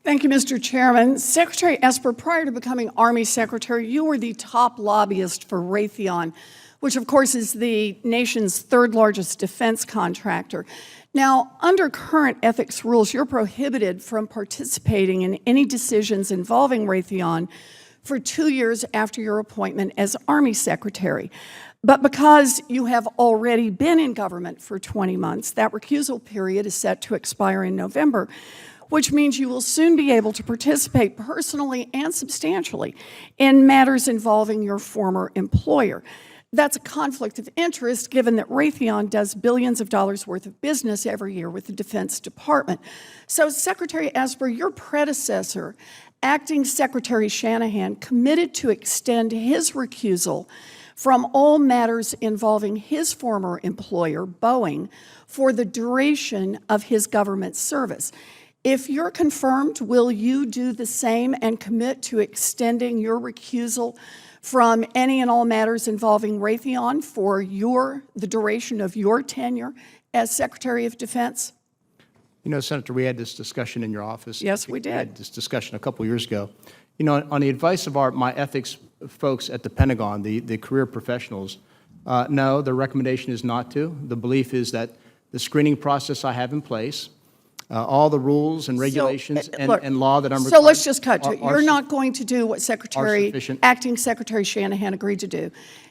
Thank you, Mr. Chairman. Secretary Esper, prior to becoming Army Secretary, you were the top lobbyist for Raytheon, which of course is the nation's third largest defense contractor. Now, under current ethics rules, you're prohibited from participating in any decisions involving Raytheon for 2 years after your appointment as Army Secretary. But because you have already been in government for 20 months, that recusal period is set to expire in November, which means you will soon be able to participate personally and substantially in matters involving your former employer. That's a conflict of interest given that Raytheon does billions of dollars worth of business every year with the Defense Department. So Secretary Esper, your predecessor, Acting Secretary Shanahan, committed to extend his recusal from all matters involving his former employer, Boeing, for the duration of his government service. If you're confirmed, will you do the same and commit to extending your recusal from any and all matters involving Raytheon for the duration of your tenure as Secretary of Defense? You know, Senator, we had this discussion in your office. Yes, we did. We had this discussion a couple years ago. You know, on the advice of my ethics folks at the Pentagon, the career professionals, no, the recommendation is not to. The belief is that the screening process I have in place, all the rules and regulations and law that I'm So let's just cut to it. You're not going to do what Acting Secretary Shanahan agreed to do,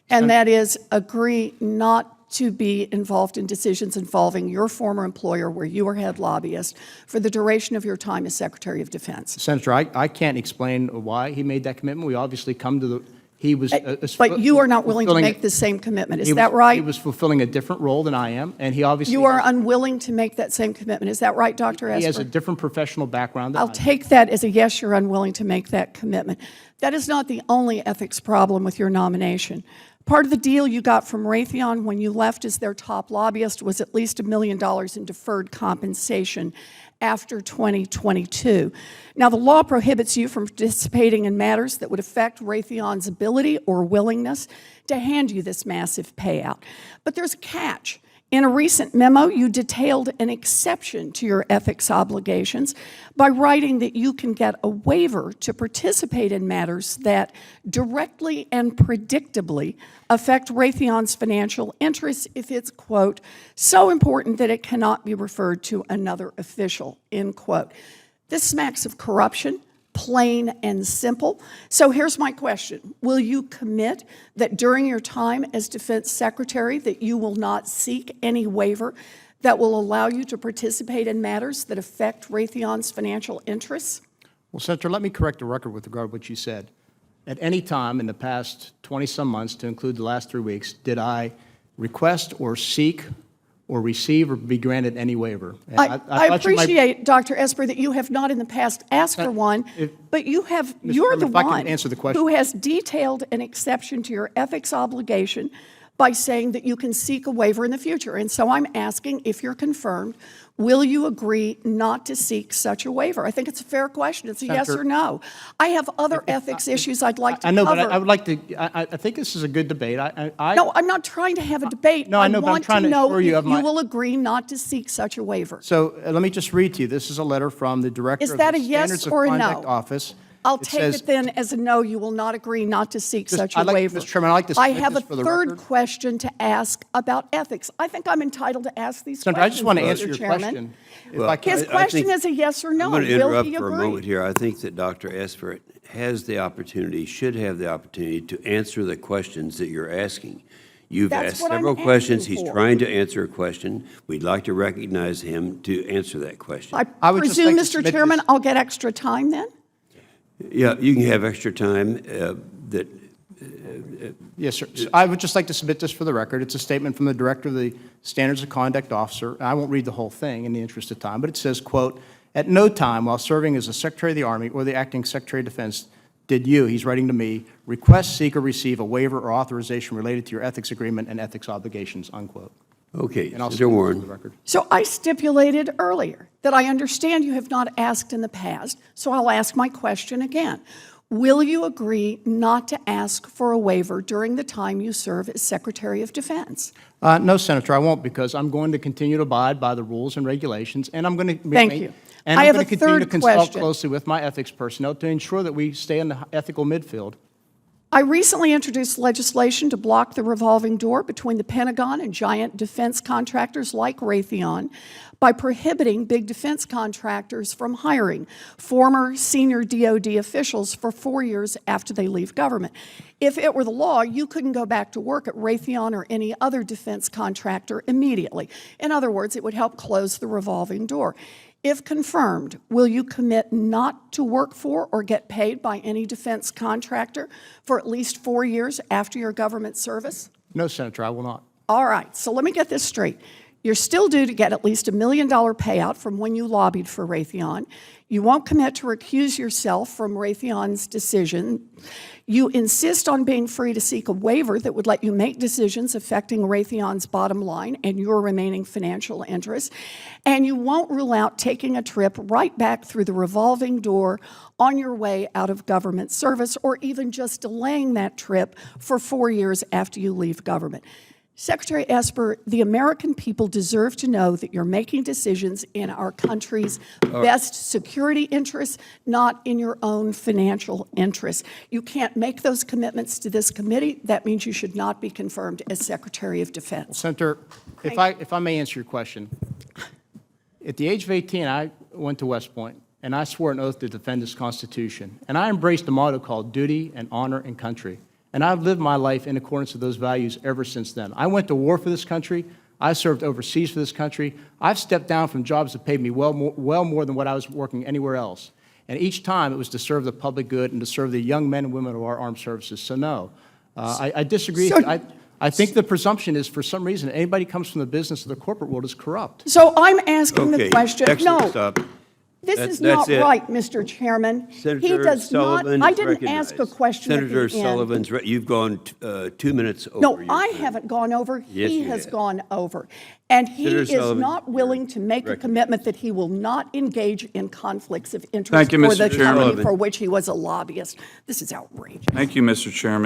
and that is agree not to be involved in decisions involving your former employer where you were head lobbyist for the duration of your time as Secretary of Defense. Senator, I can't explain why he made that commitment. We obviously come to the, he was... but you are not willing to make the same commitment, is that right? He was fulfilling a different role than I am, and he obviously... You are unwilling to make that same commitment, is that right, Dr. Esper? He has a different professional background than I I'll take that as a yes, you're unwilling to make that commitment. That is not the only ethics problem with your nomination. Part of the deal you got from Raytheon when you left as their top lobbyist was at least $1 million in deferred compensation after 2022. Now, the law prohibits you from participating in matters that would affect Raytheon's ability or willingness to hand you this massive payout. But there's a catch. In a recent memo, you detailed an exception to your ethics obligations by writing that you can get a waiver to participate in matters that directly and predictably affect Raytheon's financial interests if it's, quote, so important that it cannot be referred to another official, end quote. This smacks of corruption, plain and simple. So here's my question. Will you commit that during your time as Defense Secretary that you will not seek any waiver that will allow you to participate in matters that affect Raytheon's financial interests? Well, Senator, let me correct the record with regard to what you said. At any time in the past 20-some months, to include the last 3 weeks, did I request or seek or receive or be granted any waiver? I appreciate, Dr. Esper, that you have not in the past asked for one, but you're the one who has detailed an exception to your ethics obligation by saying that you can seek a waiver in the future. And so I'm asking, if you're confirmed, will you agree not to seek such a waiver? I think it's a fair question. It's a yes or no. I have other ethics issues I'd like to cover. I know, but I would like to, I think this is a good debate. No, I'm not trying to have a debate. No, I know, but I'm trying to assure you of my... You will agree not to seek such a waiver. So let me just read to you. This is a letter from the Director of the Standards of Conduct Office. I'll take it then as a no, you will not agree not to seek such a waiver. Mr. Chairman, I'd like to I have a third question to ask about ethics. I think I'm entitled to ask these questions, I just want to answer Mr. your Chairman. question. His question is a yes or no. I'm going to Will interrupt he for a agree? moment here. I think that Dr. Esper has the opportunity, should have the opportunity to answer the questions that you're asking. You've asked several questions. He's trying to answer a question. We'd like to recognize him to answer that question. I would presume, Mr. Chairman, I'll get extra time then? Yeah, you can have extra time Yes, sir. I would just like to submit this for the record. It's a statement from the Director of the Standards of Conduct Officer. I won't read the whole thing in the interest of time, but it says, quote, at no time while serving as the Secretary of the Army or the Acting Secretary of Defense did you, he's writing to me, request, seek, or receive a waiver or authorization related to your ethics agreement and ethics obligations, unquote. Okay, And I'll Mr. Warren. for the record. So I stipulated earlier that I understand you have not asked in the past, so I'll ask my question again. Will you agree not to ask for a waiver during the time you serve as Secretary of Defense? No, Senator, I won't, because I'm going to continue to abide by the rules and regulations, and I'm going to... Thank you. And I I'm have going a to continue to third consult question. closely with my ethics personnel to ensure that we stay in the ethical midfield. I recently introduced legislation to block the revolving door between the Pentagon and giant defense contractors like Raytheon by prohibiting big defense contractors from hiring former senior DoD officials for 4 years after they leave government. If it were the law, you couldn't go back to work at Raytheon or any other defense contractor immediately. In other words, it would help close the revolving door. If confirmed, will you commit not to work for or get paid by any defense contractor for at least 4 years after your government service? No, Senator, I will not. All right, so let me get this straight. You're still due to get at least $1 million payout from when you lobbied for Raytheon. You won't commit to recuse yourself from Raytheon's decision. You insist on being free to seek a waiver that would let you make decisions affecting Raytheon's bottom line and your remaining financial interests. And you won't rule out taking a trip right back through the revolving door on your way out of government service, or even just delaying that trip for 4 years after you leave government. Secretary Esper, the American people deserve to know that you're making decisions in our country's best security interests, not in your own financial interests. You can't make those commitments to this committee. That means you should not be confirmed as Secretary of Defense. Senator, if I may answer your question. At the age of 18, I went to West Point, and I swore an oath to defend this Constitution. And I embraced a motto called duty and honor and country. And I've lived my life in accordance with those values ever since then. I went to war for this country. I served overseas for this country. I've stepped down from jobs that paid me well more than what I was working anywhere else. And each time it was to serve the public good and to serve the young men and women of our armed services. So no, I disagree. I think the presumption is, for some reason, anybody who comes from the business or the corporate world is corrupt. So I'm asking the question. Excellent, No. stop. This That's is not it. right, Mr. Chairman. Senator He does Sullivan not. I is didn't ask a recognized. question Senator at the end. Sullivan's, you've gone 2 minutes over. No, your I time. haven't gone over. Yes, He you has have. gone over. And he Senator is Sullivan, not willing you're to make a recognized. commitment that he will not engage in conflicts of interest Thank you, for Mr. the Chairman. company for which he was a lobbyist. This is outrageous. Thank you, Mr. Chairman.